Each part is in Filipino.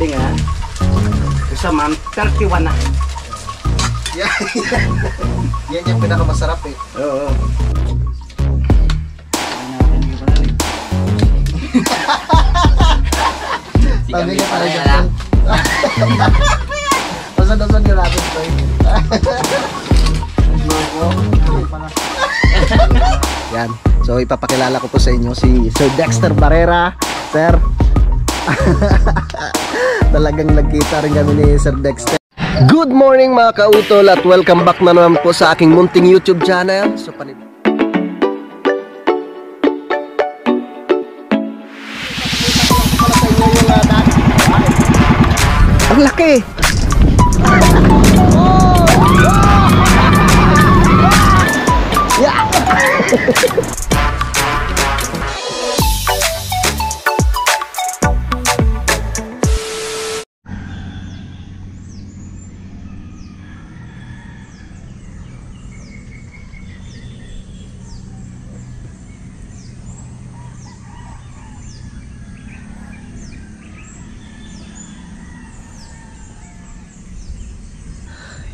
kambing ha. Isa ma'am, 31 na. Yan yung pinakamasarap eh. Oo. Sabi ka talaga lang. Pasan-pasan ka natin ito eh. Yan. So ipapakilala ko po sa inyo si Sir Dexter Barrera. Sir. Talagang nagkita rin kami ni Sir Dexter. Good morning mga kautol at welcome back na naman po sa aking munting YouTube channel. So ang laki! Yeah!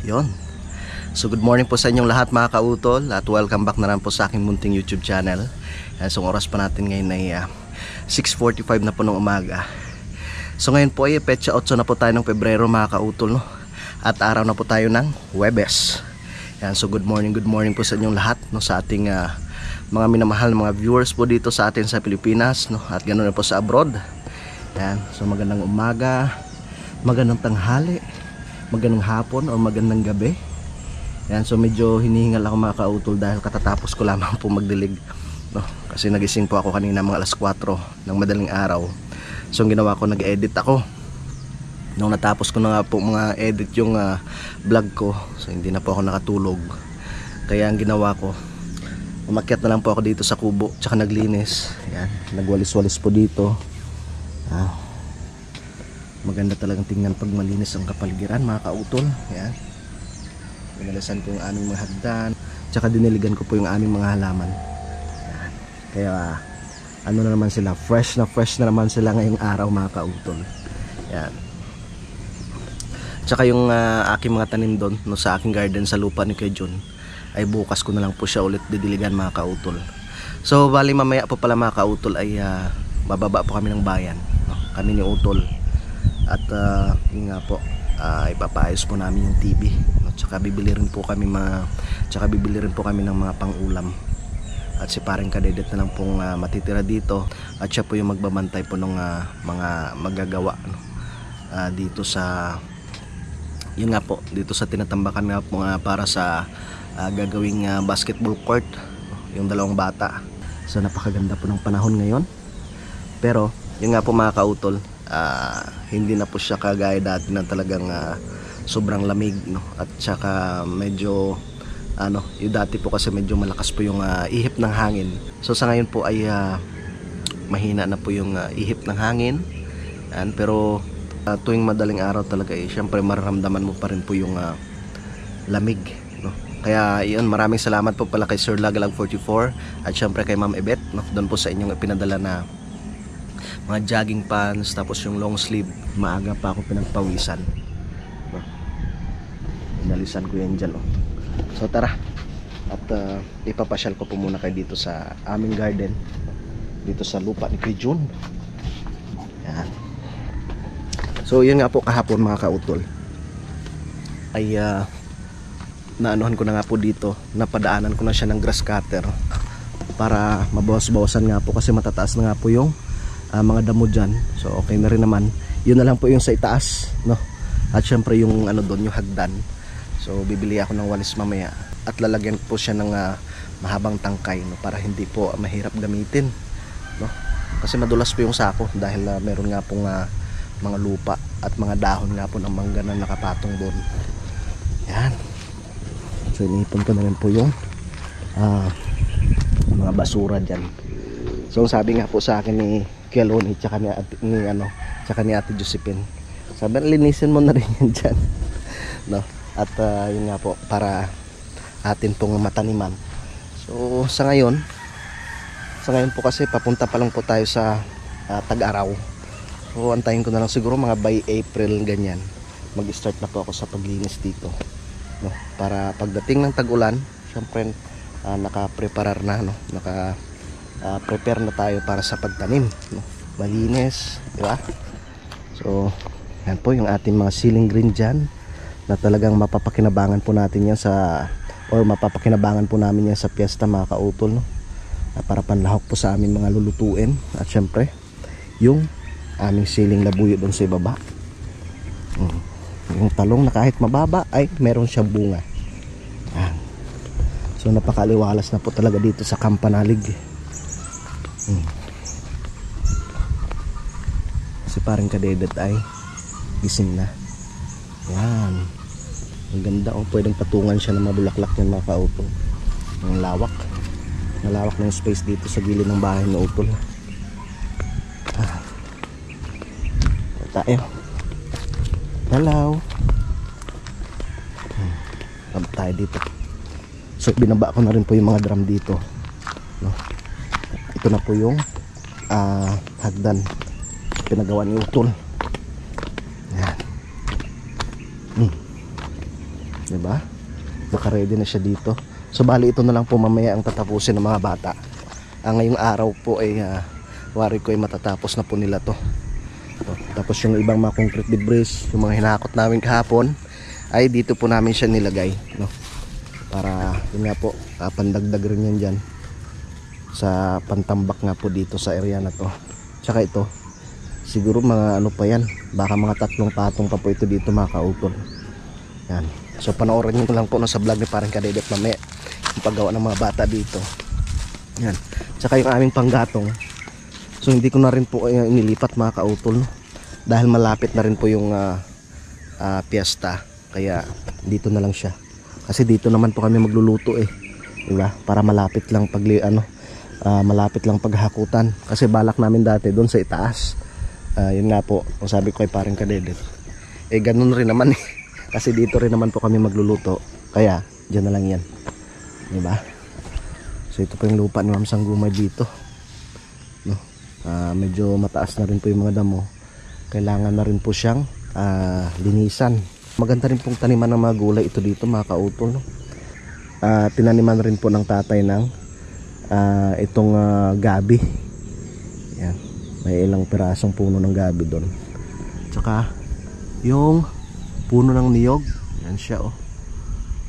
Yon. So good morning po sa inyong lahat mga kautol at welcome back na rin po sa aking munting YouTube channel. So oras pa natin ngayon ay 6:45 na po ng umaga. So ngayon po ay petsa 8 na po tayo ng Pebrero mga kautol, no? At araw na po tayo ng Huwebes. Yan, so good morning po sa inyong lahat, no? Sa ating mga minamahal na mga viewers po dito sa atin sa Pilipinas, no? At ganoon na po sa abroad. Yan, so magandang umaga, magandang tanghali, magandang hapon o magandang gabi. Yan, so medyo hinihingal ako mga kautol dahil katatapos ko lamang po magdilig, no? Kasi nagising po ako kanina mga alas 4 ng madaling araw. So ang ginawa ko, nag-edit ako. Nung natapos ko na nga po mga edit yung vlog ko, so hindi na po ako nakatulog. Kaya ang ginawa ko, umakyat na lang po ako dito sa kubo, tsaka naglinis. Yan, nagwalis-walis po dito. Maganda talagang tingnan pag malinis ang kapaligiran mga kautol. Yan. Pinalisan ko yung aming mga hagdan, tsaka diniligan ko po yung aming mga halaman. Yan. Kaya ano na naman sila, fresh na naman sila ngayong araw mga kautol. Yan. Tsaka yung aking mga tanim doon, no, sa aking garden sa lupa ni Kuya John, ay bukas ko na lang po siya ulit didiligan mga kautol. So bali mamaya po pala mga kautol ay bababa po kami ng bayan, no? Kami ni Utol. At yun nga po, ipapaayos po namin yung TV, no? Tsaka bibili rin po kami ng mga pang-ulam. At si pareng Kadedet na lang pong matitira dito. At siya po yung magbabantay po ng mga magagawa, no? Dito sa yun nga po, dito sa tinatambakan nga po para sa gagawing basketball court, no? Yung dalawang bata. So napakaganda po ng panahon ngayon. Pero yun nga po mga kautol, hindi na po siya kagaya dati na talagang sobrang lamig, no? At saka medyo yung dati po kasi medyo malakas po yung ihip ng hangin. So sa ngayon po ay mahina na po yung ihip ng hangin. Pero tuwing madaling araw talaga syempre mararamdaman mo pa rin po yung lamig, no? Kaya yun, maraming salamat po pala kay Sir Lagalag 44 at syempre kay Ma'am Ebet, no? Doon po sa inyong ipinadala na mga jogging pants, tapos yung long sleeve. Maaga pa ako pinagpawisan, no? Inalisan ko yan dyan, oh. So tara, at ipapasyal ko po muna kayo dito sa aming garden, dito sa lupa ni Kuya John. Yan. So yun nga po, kahapon mga kautol ay naanuhan ko na nga po dito, napadaanan ko na siya ng grass cutter para mabawas-bawasan nga po kasi matataas na nga po yung mga damo dyan. So okay na rin naman. Yun na lang po yung sa itaas, no? At syempre yung doon, yung hagdan. So bibili ako ng walis mamaya at lalagyan po siya ng mahabang tangkay, no? Para hindi po mahirap gamitin, no? Kasi madulas po yung sako dahil meron nga pong mga lupa at mga dahon nga po ng mangga na nakapatong doon. Yan. So inipon ko na rin po yung mga basura dyan. So sabi nga po sa akin ni Keloni tsaka ni Ate Josephine, sabi linisin mo na rin yan dyan, no? At yun nga po, para atin pong mataniman. So sa ngayon po kasi papunta pa lang po tayo sa Tag-Araw. So antayin ko na lang siguro mga by April ganyan. Mag-start na po ako sa paglinis dito, no? Para pagdating ng tag-ulan, syempre naka-preparar na, no? Prepare na tayo para sa pagtanim, no? Malinis, di ba? So yan po yung ating mga ceiling green dyan, na talagang mapapakinabangan po natin yan mapapakinabangan po namin yan sa piyesta, mga kautol, no? Para panlahok po sa aming mga lulutuin. At syempre yung aming siling labuyo doon sa ibaba, yung talong na kahit mababa ay meron siyang bunga. Yan. So napakaliwalas na po talaga dito sa Kampanalig. Si parang kadedet ay gising na. Yan, ang ganda, pwedeng patungan siya ng mabulaklak yan, mga kautol. Ang lawak na yung space dito sa gilid ng bahay na utol. Tayo. Hello. Tayo dito. So binaba ko na rin po yung mga drum dito, no? Ito na po yung hagdan pinagawa ni utol. Yan. Diba? Naka-ready na siya dito. So bali ito na lang po mamaya ang tatapusin ng mga bata. Ngayong araw po ay wari ko ay matatapos na po nila to. Tapos yung ibang mga concrete debris, yung mga hinakot namin kahapon, ay dito po namin siya nilagay, no? Para yun nga po, pandagdag rin yan dyan sa pantambak nga po dito sa area na to. Tsaka ito, siguro mga ano pa yan, baka mga 3 patong pa po ito dito, mga kautol. Yan. So panoorin nyo lang po sa vlog ni parang kadedet mamaya yung paggawa ng mga bata dito. Yan. Tsaka yung aming panggatong, so hindi ko na rin po inilipat, mga kautol, no? Dahil malapit na rin po yung piyesta, kaya dito na lang siya. Kasi dito naman po kami magluluto diba? Para malapit lang malapit lang paghakutan. Kasi balak namin dati doon sa itaas. Yun nga po, kung sabi ko ay parang kadedet, ganun rin naman kasi dito rin naman po kami magluluto, kaya dyan na lang yan, diba? So ito po yung lupa ni Ma'am Sanggumay dito, no? Medyo mataas na rin po yung mga damo. Kailangan na rin po siyang linisan. Maganda rin pong taniman ng mga gulay ito dito, mga kautol, no? Tinaniman rin po ng tatay ng itong gabi. Yan. May ilang pirasong puno ng gabi doon. Tsaka yung puno ng niyog. Yan siya,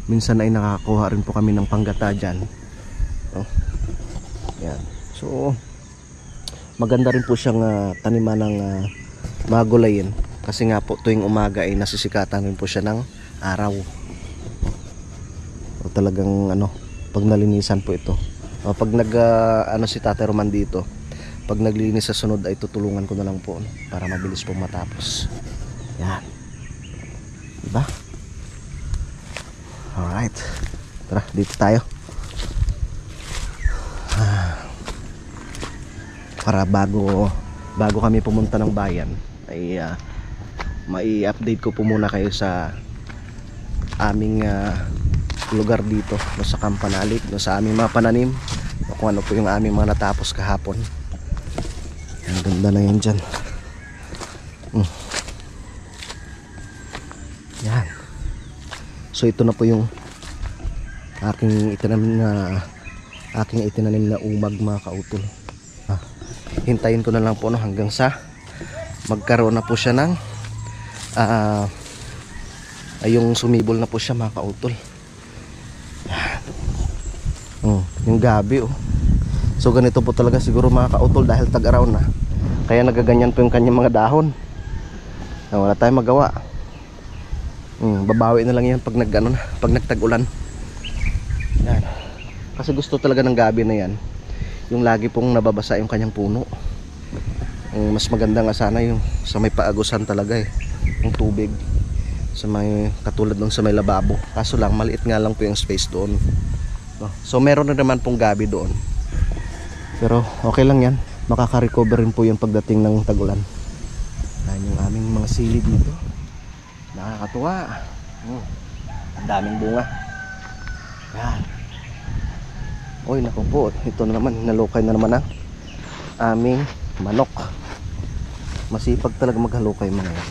minsan ay nakakuha rin po kami ng panggata dyan, yan. So maganda rin po siyang taniman ng mga gulayin. Kasi nga po tuwing umaga ay nasisikatan rin po siya ng araw. Talagang pag nalinisan po ito, pag si Tatay Roman dito, pag naglinis sa sunod ay tutulungan ko na lang po, para mabilis pong matapos. Yan, diba? Alright, tara dito tayo. Para bago kami pumunta ng bayan ay mai-update ko po muna kayo sa aming lugar dito, sa Kampanalig, sa aming mga pananim, kung ano po yung aming mga natapos kahapon. Ang ganda na yan dyan. Yan. So ito na po yung aking itinanim na umag, mga kautol. Hintayin ko na lang po hanggang sa magkaroon na po siya ng yung sumibol na po siya, mga kautol. Yung gabi, so ganito po talaga siguro, mga kautol, dahil tag-araw na, kaya nagaganyan po yung kanyang mga dahon. Wala tayong magawa. Babawi na lang yan pag nagtag-ulan. Yan. Kasi gusto talaga ng gabi na yan yung lagi pong nababasa yung kanyang puno. Mas maganda nga sana yung sa may paagusan talaga, yung tubig sa may, katulad ng sa may lababo. Kaso lang maliit nga lang po yung space doon, no? So meron na naman pong gabi doon, pero okay lang yan, makaka-recover rin po yung pagdating ng tag-ulan. Yan yung aming mga sili dito, nakakatuwa. Ang daming bunga. Yan. Uy, naku po, ito na naman, nalukay na naman ang aming manok. Masipag talaga maghalukay mga yan.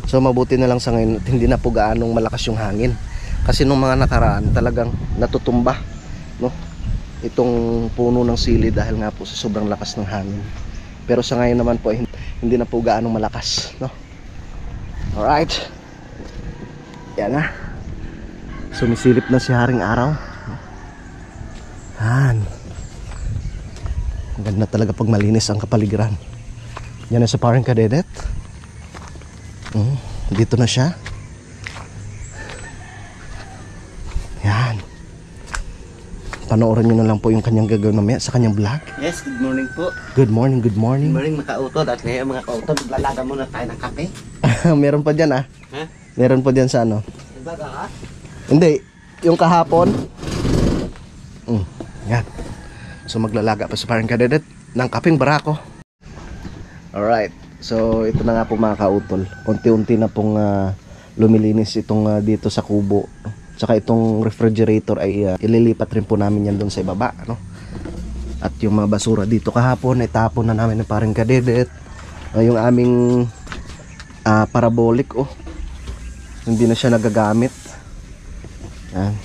So mabuti na lang sa ngayon at hindi na po gaanong malakas yung hangin. Kasi nung mga nakaraan talagang natutumba, no? Itong puno ng sili dahil nga po sa sobrang lakas ng hangin. Pero sa ngayon naman po hindi na po gaanong malakas, no? Alright. Yan na. Sumisilip na si Haring Araw. Han. Ang ganda talaga pag malinis ang kapaligiran. Yan na sa Parang Kadedet. Dito na siya. Yan. Panoorin nyo na lang po yung kanyang gagawin mamaya sa kanyang vlog. Yes, good morning po. Good morning, good morning. Good morning mga kautol. At ngayon mga kautol, maglalaga muna tayo ng kape. Meron pa dyan Ha? Meron pa dyan sa ano. Naglaga ka? Hindi, yung kahapon. Yan. So maglalaga pa sa Parang Kadedet ng kapeng barako. Alright. So ito na nga po mga kautol. Unti-unti na pong lumilinis itong dito sa kubo. Tsaka itong refrigerator ay ililipat rin po namin yan doon sa ibaba, no? At yung mga basura dito kahapon ay tapon na namin ng Parang Kadedet. Yung aming parabolic, hindi na siya nagagamit. Yan.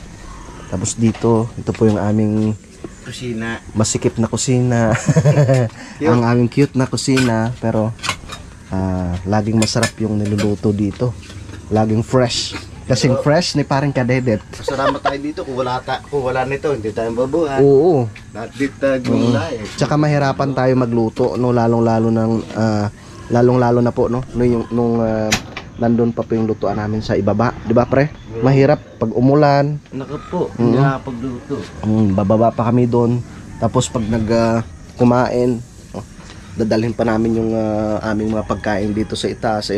Tapos dito, ito po yung aming kusina. Masikip na kusina. Ang aming cute na kusina. Pero laging masarap yung niluluto dito. Laging fresh. Kasing fresh ni Parang Kadedet. Masarama tayo dito kung wala nito, hindi tayo mabuhay. Oo. Dito tayo gulay. Tsaka mahirapan tayo magluto, no? Lalong-lalo na po, no? Nung nandun pa po yung lutuan namin sa ibaba. Di ba, pre? Mahirap pag umulan. Naku po, hindi nakapagluto. Bababa pa kami doon. Tapos pag kumain, dadalhin pa namin yung aming mga pagkain dito sa itaas.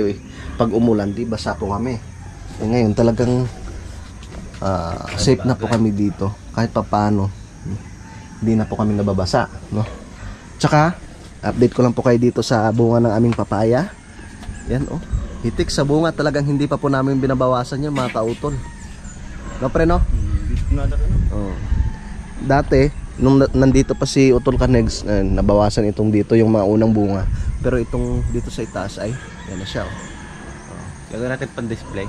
Pag umulan, di basa po kami. Ngayon talagang safe na po kami dito. Kahit pa paano, hindi na po kami nababasa, no? Tsaka, update ko lang po kayo dito sa bunga ng aming papaya. Yan, hitik sa bunga, talagang hindi pa po namin binabawasan yan mga kautol. No, pre, no? Dati, nung nandito pa si Utol Kanegs, nabawasan itong dito yung mga unang bunga. Pero itong dito sa itaas ay, yan na siya. Gagawin natin pan-display.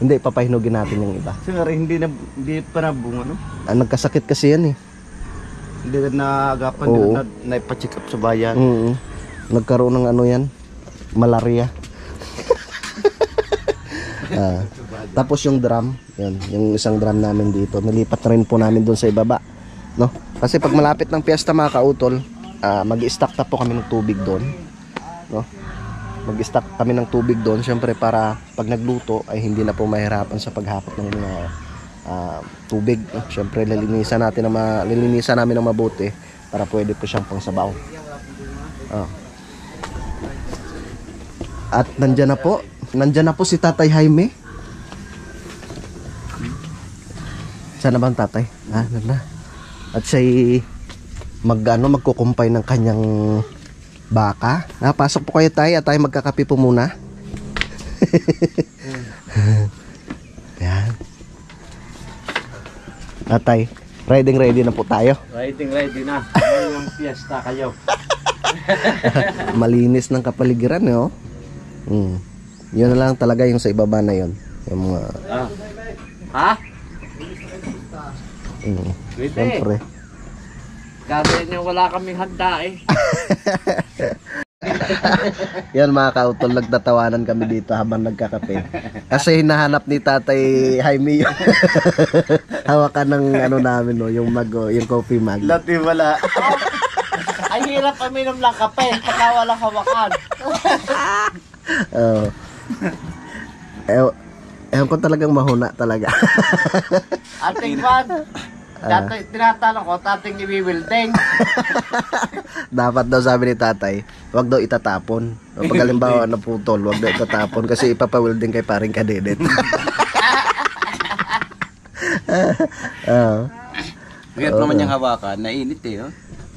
Hindi, papahinugin natin yung iba. Siguro hindi pa nabunga, no? Nagkasakit kasi yan Hindi na agapan, Oo. na ipa-check up sa bayan. Nagkaroon ng ano yan, malaria. Tapos yung drum, yan, yung isang drum namin dito, nilipat na rin po namin doon sa ibaba, no? Kasi pag malapit ng piyesta mga kautol, mag-i-stock na po kami ng tubig doon, no? Mag-i-stock kami ng tubig doon, syempre para pag nagluto ay hindi na po mahirapan sa paghapot ng mga tubig, no? Syempre lilinisan namin ng mabuti para pwede po siyang pangsabaw. At nandyan na po si Tatay Jaime. Saan na ba ang tatay? Nandun na. At siya'y magkukumpay ng kanyang baka. Pasok po kayo tayo at tayo magkakape po muna. Yan. Tatay, ready na po tayo. Ready na. Ngayong fiesta kayo. Malinis ng kapaligiran, no? Yun na lang talaga yung sa ibaba na yun. Yung mga... Ha? Siyempre. Kasi nyo wala kaming handa Yan mga kautol, nagtatawanan kami dito habang nagkakape. Kasi hinahanap ni Tatay Jaime yung hawakan ng ano namin, no, yung coffee mug. Lati wala. Ay hirap aminom lang kape pagka walang hawakan. Ewan ko talagang mahuna talaga. Ating fan, tinatanong ko, tating i-wielding. Dapat daw sabi ni Tatay, wag daw itatapon. Pag halimbawa naputol, wag daw itatapon kasi ipapawilding kay Parang Kadedet. Hirap naman yung hawakan, nainit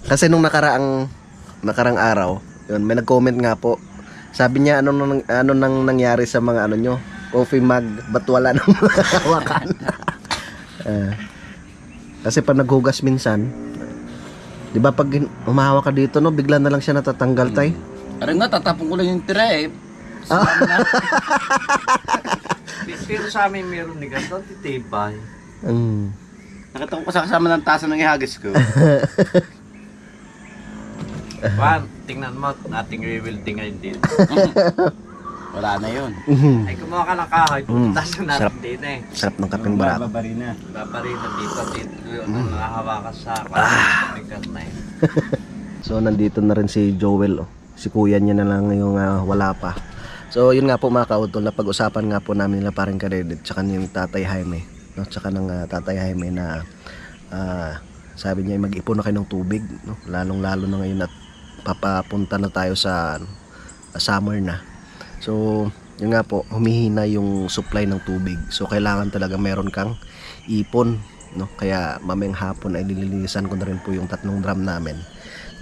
Kasi nung nakaraang araw, yun, may nag-comment nga po. Sabi niya, ano nang nangyari sa mga ano nyo, coffee mug, ba't wala nang hawakan? Kasi pag naghugas minsan, Di ba pag umahawa ka dito, no, bigla na lang siya natatanggal, tay? Aray nga, tatapon ko lang yung tira eh. Pero sa amin meron ni ganito, titibay. Nakita ko pa sa kasama ng tasa ng ihagis ko. Juan, tingnan mo, ating rebuilding ngayon din. Wala na yun. Ay, kumuha ka ng kahoy, pupuntasan natin Sarap. din eh. Sarap ng kapeng barat. Babari na. Babaritan dito, yung nakahawakan sa bigat na yun. So nandito na rin si Joel, oh. Si kuya niya na lang yung wala pa. So yun nga po mga kautol, na pag-usapan nga po namin nila parang Kadedit tsaka yung Tatay Jaime, no? Tsaka ng Tatay Jaime na sabi niya mag-ipon na kayo ng tubig, no? Lalong lalo na ngayon at papapunta na tayo sa summer na. So yun nga po, humihina yung supply ng tubig. So kailangan talaga meron kang ipon, no? Kaya mamayang hapon ay nililinisan ko na rin po yung 3 drum namin.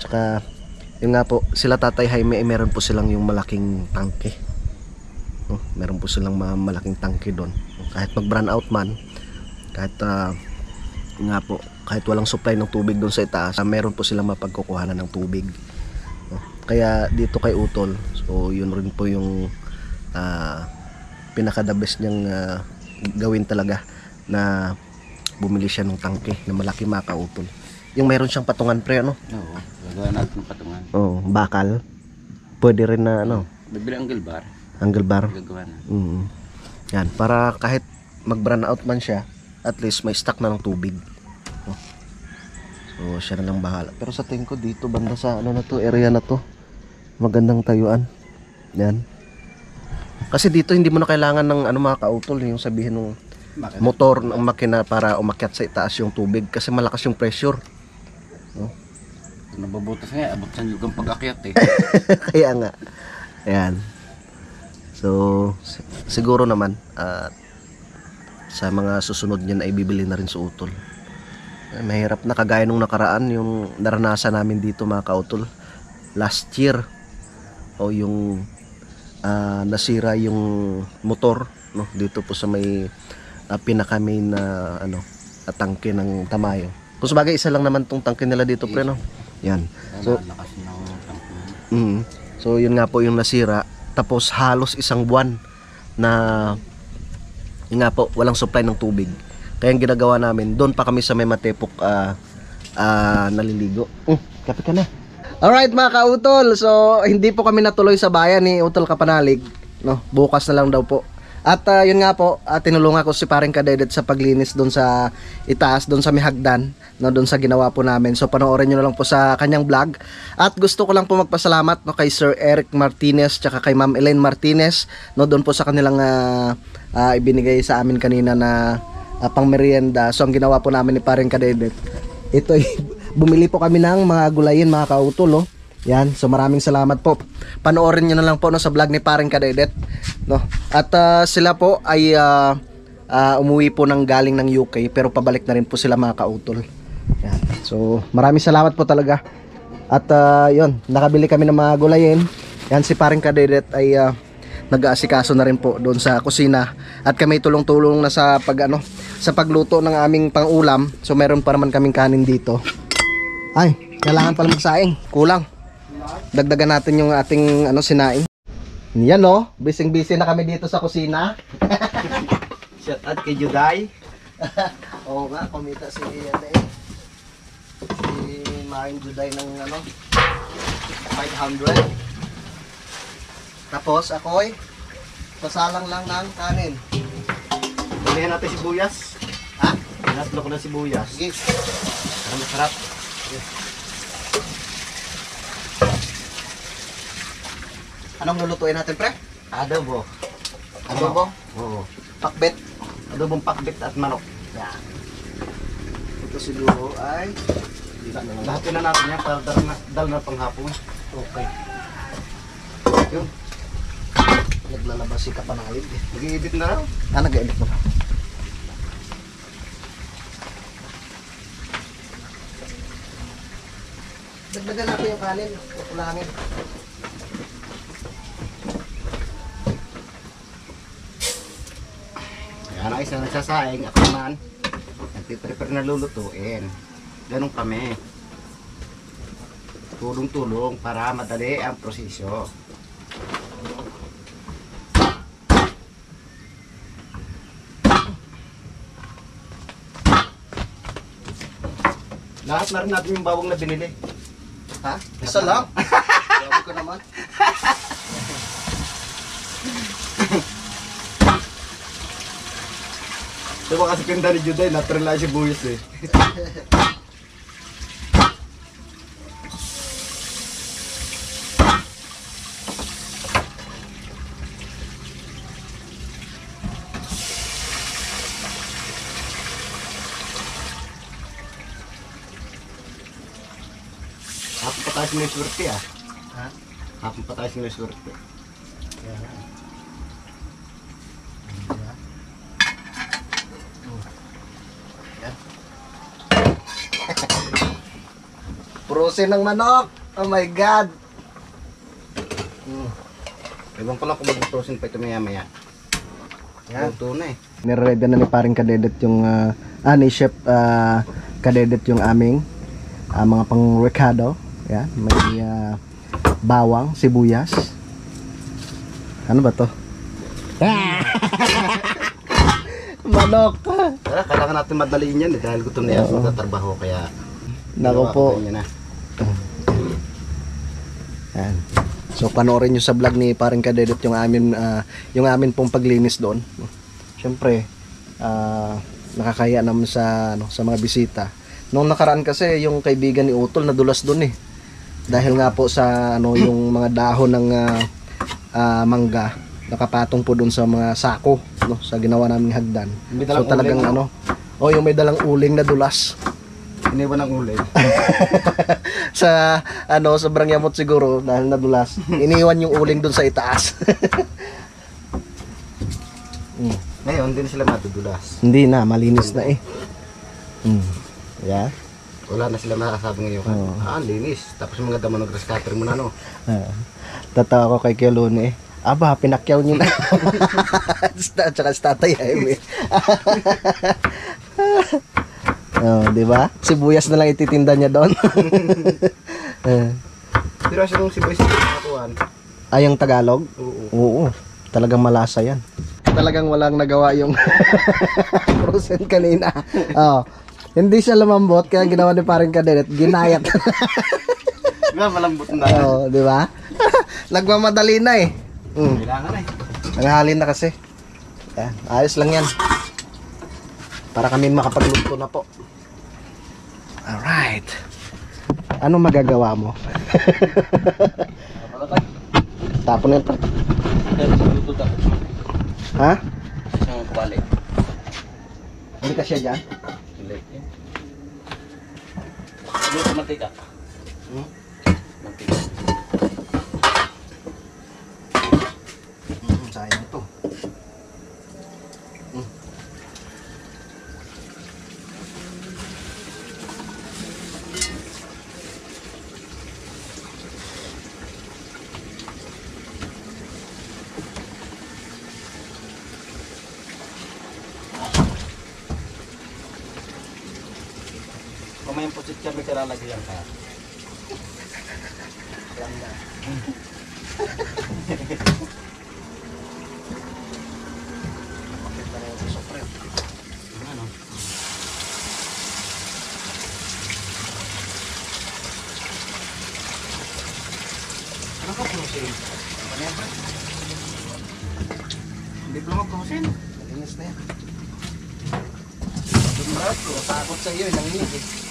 Tsaka yun nga po, sila Tatay Jaime ay meron po silang yung malaking tangke, no? Meron po silang malaking tangke doon. Kahit mag brand out man, kahit yun nga po, kahit walang supply ng tubig doon sa itaas, meron po silang mapagkukuhanan ng tubig, no? Kaya dito kay Utol, so yun rin po yung pinaka the best niyang gawin talaga, na bumili siya ng tangke na malaki mga kautol. Yung meron siyang patungan pre, ano? Oo, gagawin natin ng patungan. Oh, bakal. Pwede rin na ano, Bibili ang gilbar. angle bar. Gagawa na. Yan, para kahit mag-brand out man siya, at least may stock na ng tubig. Oh. So siya na lang bahala. Pero sa tingin ko dito banda sa ano na to, area na to, magandang tayuan. Yan. Kasi dito hindi mo na kailangan ng ano mga kautol, yung sabihin ng motor ng makina para umakyat sa itaas yung tubig kasi malakas yung pressure. No? Nababutas nga, abot sa yung pag-akyat eh. Kaya nga. Ayan. So siguro naman sa mga susunod niyan ay bibili na rin sa Utol. Mahirap na kagaya nung nakaraan yung naranasan namin dito mga kautol last year, o yung nasira yung motor, no, dito po sa may pinaka main na tangke ng Tamayo. Kung sabagay isa lang naman tong tangke nila dito pre, no. Yan. So lakas ng tangke. So yun nga po yung nasira, tapos halos 1 buwan na yun nga po walang supply ng tubig. Kaya ang ginagawa namin, doon pa kami sa may Matepok naliligo. Kape ka na. Alright mga kautol, so hindi po kami natuloy sa bayan ni Utol Kapanalig, no? Bukas na lang daw po. At yun nga po, tinulungan ko si Paring Kadedit sa paglinis doon sa itaas, doon sa may hagdan, no, doon sa ginawa po namin. So panoorin nyo na lang po sa kanyang vlog. At gusto ko lang po magpasalamat, no, kay Sir Eric Martinez tsaka kay Ma'am Elaine Martinez, no, doon po sa kanilang ibinigay sa amin kanina na pang merienda. So ang ginawa po namin ni Paring Kadedit, ito bumili po kami ng mga gulayin mga kautol, oh. Yan, so maraming salamat po. Panoorin nyo na lang po, no, sa vlog ni Paring Kadedit, no. At sila po ay umuwi po ng galing ng UK, pero pabalik na rin po sila mga kautol. Yan. So maraming salamat po talaga. At yun, nakabili kami ng mga gulayin. Yan, si Paring Kadedit ay nag-aasikaso na rin po doon sa kusina. At kami tulong-tulong na sa sa pagluto ng aming pang-ulam. So meron pa naman kaming kanin dito. Ay, kailangan pala magsaing. Kulang. Dagdagan natin yung ating sinaing. Yan, no, busy na kami dito sa kusina. Shout out kay Juday. Oo nga, kumita si Maring Juday ng 500. Tapos ako'y sasalang lang ng kanin. Pilihan natin sibuyas. Ha? Pinaslo ko na sibuyas. Sige. Ang masarap. Anong lulutuin natin, pre? Adobo. Adobo? Oo. Pakbet? Adobong pakbit at manok. Yan. Ito siguro ay Lahat na natin yan para dal na panghapon. okay. Yun. Naglalabas si Kapanalig. Nag-iibit na raw. Nag-edit mo. Dagdagan natin yung kanin. Kulangin. Kaya na isa nagsasaing. Ako naman. Nagpiprepare na lulutuin. Ganun kami. tulong-tulong para madali ang proseso. Lahat na rin natin yung bawang na binili. Ha? Isa lang? Grabe ko naman. Diba kasi kanda ni Juday, natural lang si Buyos eh. Hapon pa tayo sa swerte ah. Ha? Hapon pa tayo sa swerte. Prosin ng manok. Oh my God. Ewan ko lang kung mag-prosin pa ito maya-maya. Yan. Luto na eh. Nire-ready na ni paring Kadedet yung ni Chef Kadedet yung aming mga pang-recado. Yan, may bawang, sibuyas. Ano ba to? Manok. Kailangan natin madaliin yan eh, dahil gutom na yan sa trabaho kaya Nako po. Yan na. Yan. So panoorin nyo sa vlog ni paring Kadedet yung amin pong paglinis doon. Siyempre, nakakaya naman sa mga bisita. Nung nakaraan kasi yung kaibigan ni Utol nadulas doon eh. Dahil nga po sa yung mga dahon ng mangga nakapatong po doon sa mga sako, no, sa ginawa naming hagdan. So talagang yung may dalang uling na dulas. Iniwan ng uling. sa sobrang yamot siguro dahil nadulas. Iniwan yung uling doon sa itaas. Ngayon, hindi na sila madudulas. Hindi na, malinis na eh. Yeah. Wala na sila makakasabi ngayon. Oo. Ang linis. Tapos mga damo ng grass cutter mo na no. Tatawa ko kay Kelone eh. Aba, pinakyaw niyo na. At saka sa tatay eh. Oh, di ba? Sibuyas na lang ititinda niya doon. Pero siya nung sibuyas na nakakuhan. Ay, yung Tagalog? Oo. Oo. Talagang malasa yan. Talagang walang nagawa yung frozen kanina. Oh. Hindi siya lumambot kaya ginawa ni paring Kadedet, ginayat. Diba, malambot na. Oo, di ba? Nagmamadali na eh. Kailangan eh. Nanghalin na kasi. Yan, ayos lang yan. Para kami makapagluto na po. Alright. Ano magagawa mo? Tapon na ito. Ha? Ang kubali. Hindi ka siya dyan? Hindi. Luto mantika. Mantika. Sayang to. Kung may pusit ka, may kalalagyan ka. Yan na. Makita na yung sa sopre. Ano? Ano ka pusin? Ano yan ba? Hindi pa mo pusin. Malinis na yan. Dumrat ko, takot sa iyo, nanginig eh.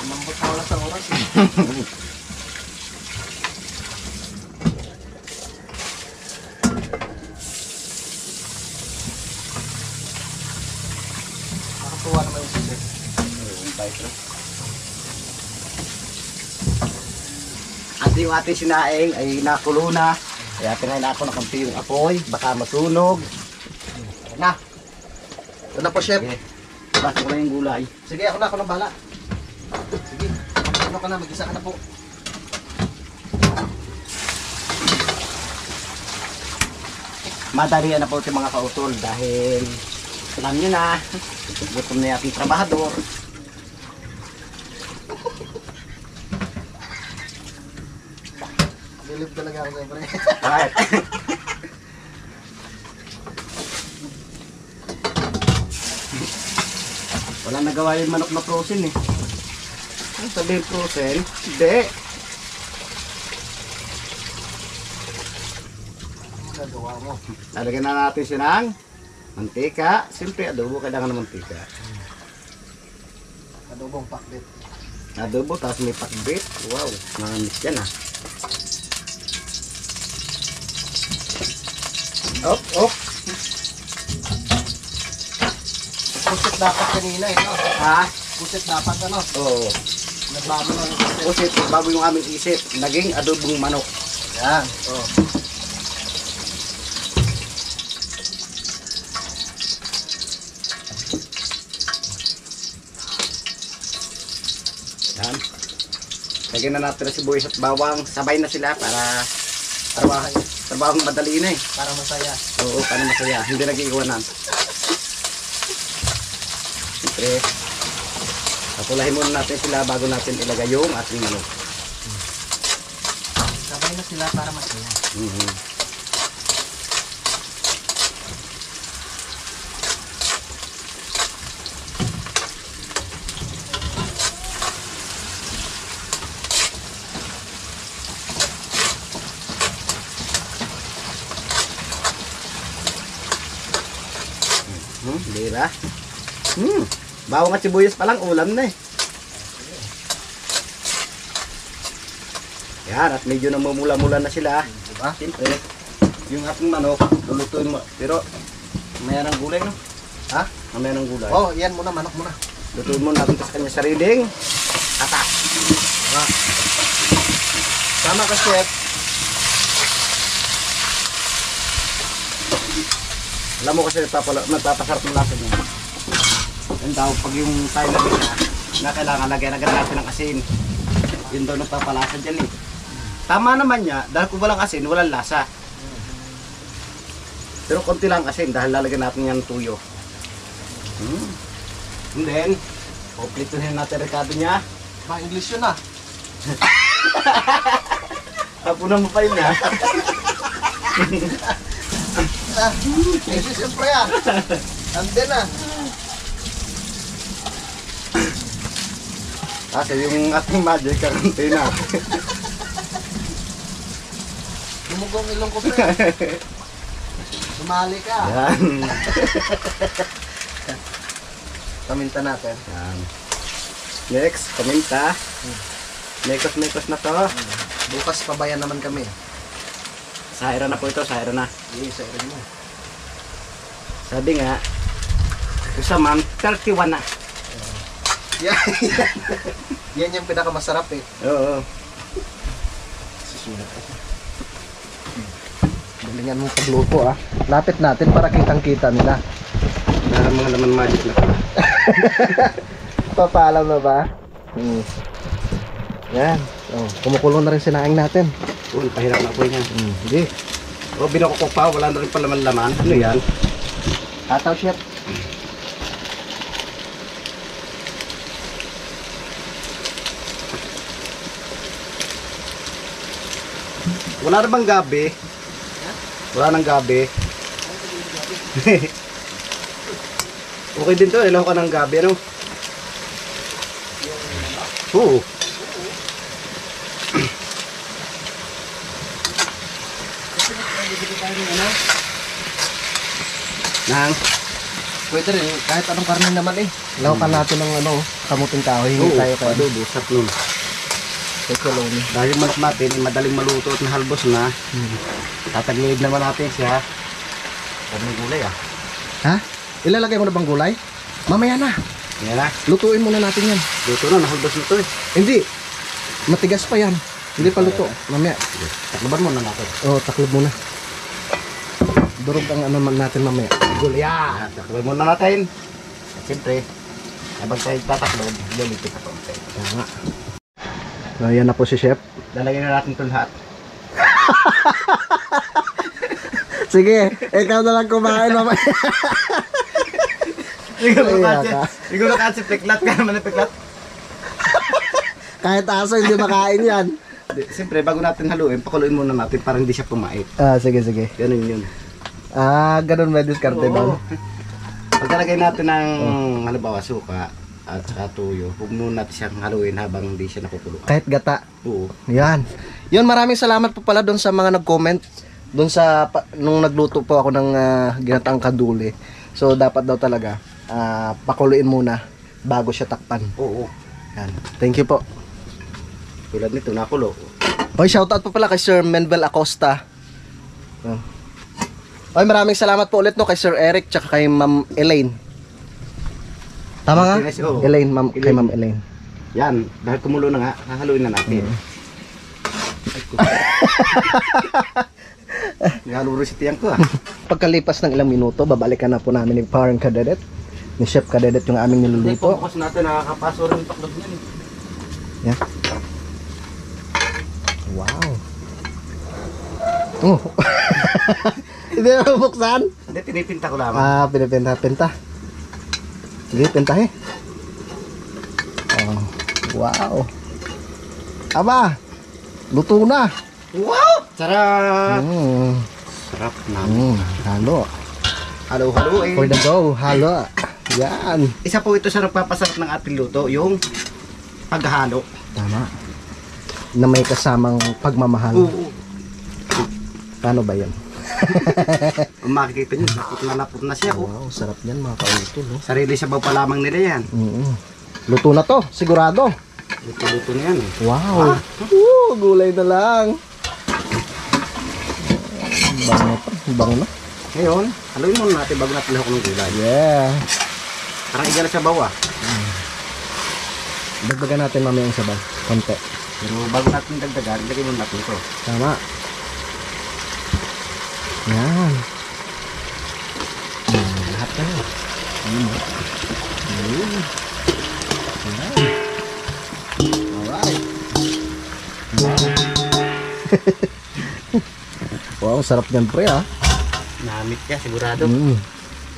Umambot na wala sa oras eh. Nakatuwa naman yung sisi. Yung bike At yung ating sinaing ay nakulo na. Kaya tinayin ako ng kampi yung apoy. Baka masunog. Na. Ito na po, chef. Okay. Basta ko lang yung gulay. Sige, ako na bahala. Sige, ano ka na, mag-isa ka na po. Madalian na po ito mga kautol dahil Alam nyo na. Gutom na yung ating trabahador. Bilib talaga ako siyempre. Alright. Walang nagawa yung manok na frozen eh. Ano sabihin frozen? Hindi. Ano gagawa mo? Lalagyan na natin siya ng mantika. Siyempre adobo, kailangan ng mantika. Adobong pakbit. Adobo, tapos may pakbit. Wow, nangamis yan ah. Op, op. Pusit dapat kanina eh, no? Ha? Pusit dapat ano? Oo. Nagbago lang yung pusit. Pusit, bago yung aming isip. Naging adobong manok. Yan. Oh. Yan. Lagyan na natin na sibuyas at bawang. Sabay na sila para trabahong madali na eh. Para masaya. Oo, para masaya. Hindi nag-iiwanan. Siyempre, papulahin muna natin sila bago natin ilagay yung ating manok. Sabay na sila para masaya. Lira. Bawang at sibuyas pa lang, ulam na eh. Yan, at medyo namumula-mula na sila. Diba? Siyempre, yung ating manok, lulutuin mo. Pero, mamaya ng gulay, no? Ha? Mamaya ng gulay. Oh, yan muna, manok muna. Lutuin mo natin sa kanya sariling atak. Diba? Tama ka, chef. Alam mo kasi magpapasarap ng lasa niya. Yan daw, pag yung tayo lagay na kailangan lagyan agad natin ng asin. Yun daw nagpapalasa dyan eh. Tama naman niya, dahil kung walang asin, walang lasa. Pero konti lang asin dahil lalagyan natin yan ng tuyo. And then, kumpletuhin natin rekado niya. Ba, English yun ah. Tapunan mo pa yun ha. English yun pa yan. Andin ah. Kasi yung ating magic kakunti na. Lumugong ilong ko pa. Sumali ka. Yan. Paminta natin. Yan. Next, paminta. Mekos-mekos na to. Bukas pabayan naman kami. Sahira na po ito, sahira na. Isa rin mo. Sabi nga, isa ma'am, 31 na. Yan. Yan yung pinakamasarap eh. Oo. Susunod ako. Galingan mong pagluto ah. Lapit natin para kitang-kita nila. Na mga laman magic na to. Papalam na ba? Yan. Oh, kumukulong na rin sinaing natin. Oo, pahirap na po yan. Hindi. O, binako pa, wala na rin pala laman. Ano yan? Hataw chef. Wala na bang gabi? Wala nang gabi. Okay din to, ilaw ka ng gabi, ano? Oo. Nang? Pwede rin, kahit anong karne naman eh. Lawakan natin ng ano, kamuting kahoy. Hindi tayo kayo. adobo, saplon. Pekoloni. Dahil mas natin, madaling maluto at nahalbos na. Tatagliid naman natin siya. Huwag may gulay ah. Ha? Ilalagay mo na bang gulay? Mamaya na. Yan na. Lutuin muna natin yan. Luto na, nahalbos na to eh. Hindi. Matigas pa yan. Hindi pa luto. Mamaya. Takloban muna natin. Oh, taklob muna. Durog ang ano natin mamaya. Gulay ah. Takloban muna natin. At siyempre, habang tayo tataklob, lilitin ka konti. Tama. So, yan na po si chef. Lalagyan na natin ito lahat. Sige, ikaw na lang kumain mamaya. Siguro kasi peklat ka naman ng peklat. Kahit aso hindi makain yan. Siyempre, bago natin haluin, pakuluin muna natin para hindi siya pumait. Sige, sige. Ganun yun. Ganun may diskarte doon. Pagkalagay natin ng halimbawa suka at saka tuyo, huwag muna natin siyang haluin habang hindi siya nakukuluan. Kahit gata. Oo. Yan. Yun, maraming salamat po pala doon sa mga nag-comment. Doon sa, nung nagluto po ako ng ginataang kaduli. So, dapat daw talaga, pakuluin muna bago siya takpan. Oo. Yan. Thank you po. Tulad nito, nakulo. Hoy, shoutout po pala kay Sir Menvel Acosta. Hoy, maraming salamat po ulit no kay Sir Eric tsaka kay Ma'am Elaine. Tama nga? Oo. Elaine, kay Ma'am Elaine. Yan, dahil kumulo na nga, hahaluin na natin. Naluro si tiyang ko Pagkalipas ng ilang minuto, babalikan na po namin ni Parang Kadedet, ni Chef Kadedet yung aming niluluto. Kasi natin nakakapaso rin yung paklog niyan. Yan. Wow. Oh. Hindi na buksan? Hindi, pinipinta ko lamang. Pinipinta. Sige, pintahe. Wow. Aba, luto na. Wow! Sarap! Sarap na. Halo. Halo-halo eh. For the go, halo. Yan. Isa po ito sa nagpapasarap ng ating luto, yung paghalo. Tama. Na may kasamang pagmamahal. Oo. Paano ba yan? Kung makikita nyo, napot na siya. Wow, sarap yan mga kautol. No? Sarili sabaw pa lamang nila yan. Luto na to, sigurado. Luto na yan eh. Wow. Gulay na lang. Bang na. Ngayon, haluin muna natin bago natin lahok ng gulay. Yeah. Parang igala sa bawa. Dagdagan natin mamaya yung sabaw. Konti. Pero bago natin dagdagan, lagay muna natin ito. Tama. Yan. Lahat na yun. Alright. Wow, sarap yan pre ah. Namit ka, sigurado.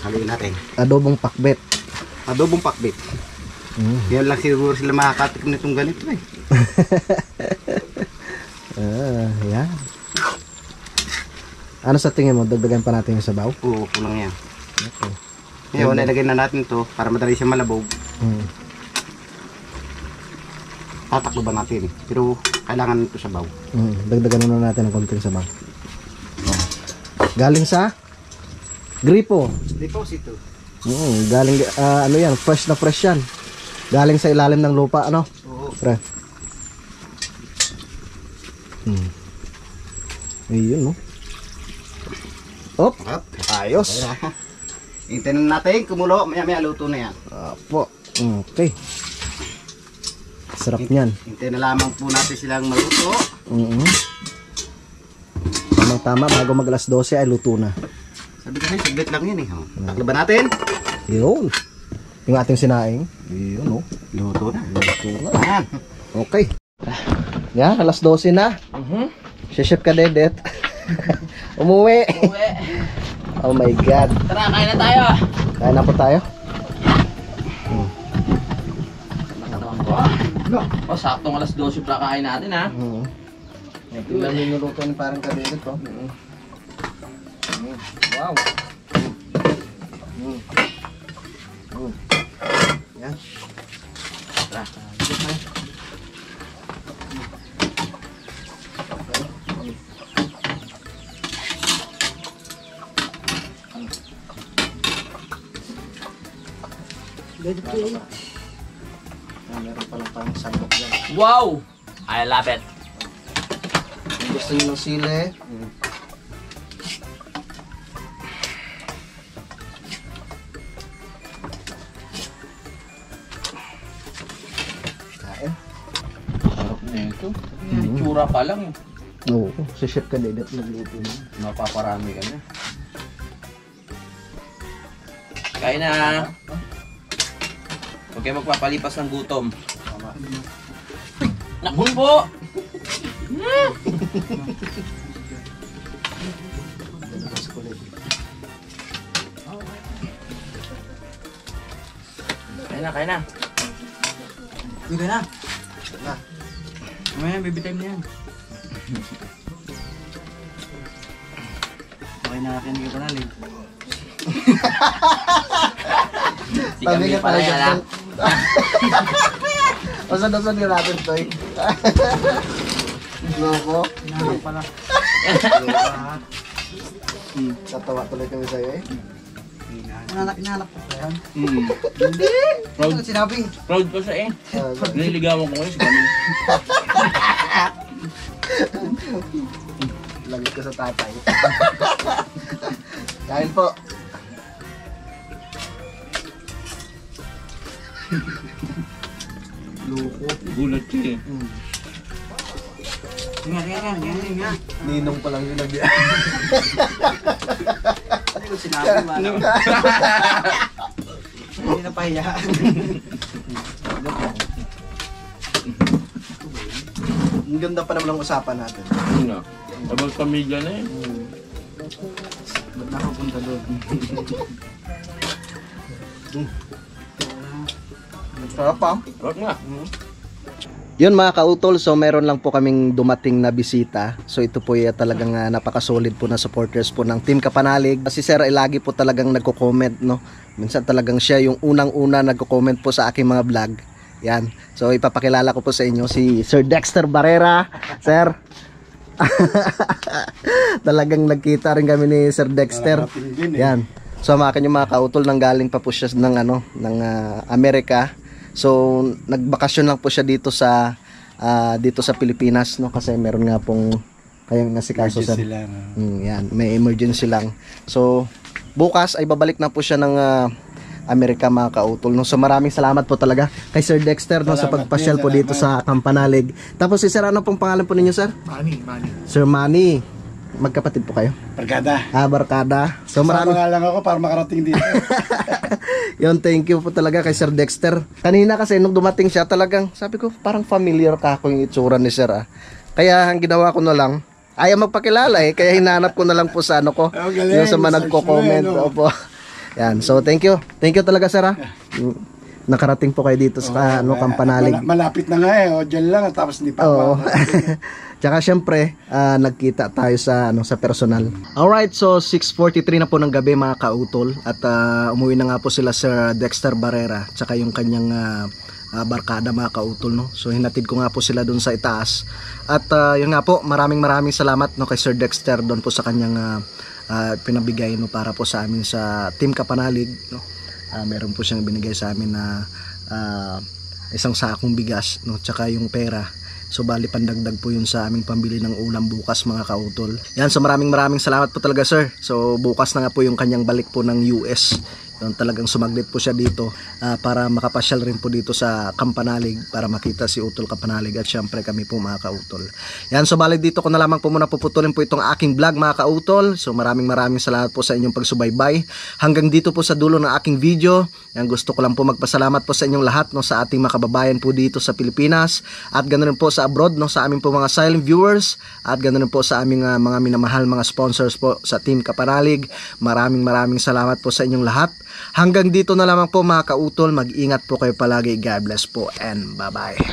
Haluin natin. Adobong pakbet. Adobong pakbit. Yan lang siguro sila makakatikim nitong ganito eh. Yan. Ano sa tingin mo? Dagdagan pa natin yung sabaw? Oo, kulang yan. Okay. Ngayon, nilagay na natin ito para madali siya malabog. Tataklo ba natin? Pero kailangan ito sabaw. Dagdagan muna natin ng konting sabaw. Galing sa gripo. Deposito. Galing, ano yan, fresh na fresh yan. Galing sa ilalim ng lupa, ano? Oo. Pre. Ayun, no? Op, ayos. Hintayin natin, kumulo, maya luto na yan. Apo, okay. Sarap niyan. Hintayin na lamang po natin silang maluto. Tama, bago mag alas 12 ay luto na. Sabi ko sa'yo, saglit lang yun eh. Taklo ba natin? Yun. Yung ating sinaing. Yun, no? Luto na. Luto na. Ayan. Okay. Yan, alas 12 na. Si Chef Kadedet. Umuwi. Oh my God. Tara, kain na tayo. Kain na po tayo. O, saktong alas 12 pa kain natin ha. Tingnan mo yung luto ni parang Kadedet, oh. Wow. Yan. Tara. Meron palang pang sandok yan. Wow! I love it. Gusto nyo ng sili? Kain. Sarap na ito. Tsura pa lang. Oo, si Chef Kadedet nagluto mo. Mapaparami ka na. Kain na. Huwag kayo magpapalipas ng gutom. Nakun po! Kain na. Sige na. Mamaya, baby time na yan. Okay na akin hindi ka panalig. Si Camille pala yan ah. Masan-masan ka natin, Toy. Loko. Hinahanap pala. Tatawa tuloy kami sa'yo eh. Hinahanap ko pa yan. Hindi. Ano sinabi? Proud pa siya eh. Nililigawan ko ngayon si Camille. Langit ka sa tatay. Kain po. Loko. Gulat siya eh. Tingnan. Ninong pa lang sinabi. Ano ko sinabi ba? Hindi na pahiya. Ang ganda pa naman ang usapan natin. Ano? Abang pamilya na eh. Ba't nakapunta doon? Sarap pa. Rock nga. Yun mga kautol, so meron lang po kaming dumating na bisita. So ito po yung talagang napaka-solid po na supporters po ng Team Kapanalig. Si Sir ay lagi po talagang nagko-comment, no. Minsan talagang siya yung unang-una nagko-comment po sa aking mga vlog. Yan. So ipapakilala ko po sa inyo si Sir Dexter Barrera. Sir. Talagang nagkita rin kami ni Sir Dexter. Yan. So mga kautol, nanggaling pa po siya ng Amerika. So nagbakasyon lang po siya dito sa Pilipinas, no, kasi meron nga pong kayang nasikaso sa yan, may emergency lang. So bukas ay babalik na po siya ng Amerika mga kautol, no. So maraming salamat po talaga kay Sir Dexter, no, sa pagpasyal po dito sa Kampanalig. Tapos si Sir, ano pong pangalan po ninyo, Sir? Manny. Sir Manny. Magkapatid po kayo? Barkada. Barkada. So maraming Sama nga lang ako para makarating dito. yun, thank you po talaga kay Sir Dexter. Kanina kasi nung dumating siya, talagang sabi ko parang familiar ka ako yung itsura ni Sir ah. Kaya ang ginawa ko na lang, ayaw magpakilala eh, kaya hinanap ko na lang po sa ano ko, galing. yung sa mga nagko-comment. Opo. Yan, so thank you talaga Sir ah. Nakarating po kayo dito sa Kampanalig. Malapit na nga eh. O, dyan lang. Tapos hindi pa Oo. ako. Tsaka syempre, nagkita tayo sa personal. Alright, so 6:43 na po ng gabi mga kautol. At umuwi na nga po sila Sir Dexter Barrera. Tsaka yung kanyang barkada mga kautol, no. So hinatid ko nga po sila doon sa itaas. At yun nga po, maraming salamat, no, kay Sir Dexter doon po sa kanyang pinabigay, no, para po sa amin sa Team Kapanalig, no. Meron po siyang binigay sa amin na isang sakong bigas, no, tsaka yung pera. So bali pandagdag po yun sa aming pambili ng ulam bukas mga kautol. Yan, so maraming salamat po talaga Sir. So bukas na nga po yung kanyang balik po ng US. Yun, talagang sumaglit po siya dito para makapasyal rin po dito sa Kampanalig para makita si Utol Kapanalig at syempre kami po mga kautol. Yan, so bali dito ko na lamang po muna puputulin po itong aking vlog mga kautol. So maraming salamat po sa inyong pagsubaybay hanggang dito po sa dulo ng aking video. Yan, gusto ko lang po magpasalamat po sa inyong lahat, no, sa ating mga kababayan po dito sa Pilipinas at ganoon rin po sa abroad, no, sa aming po mga silent viewers at ganoon rin po sa aming mga minamahal mga sponsors po sa Team Kapanalig. Maraming salamat po sa inyong lahat. Hanggang dito na lamang po mga kautol, mag-ingat po kayo palagi. God bless po and bye-bye.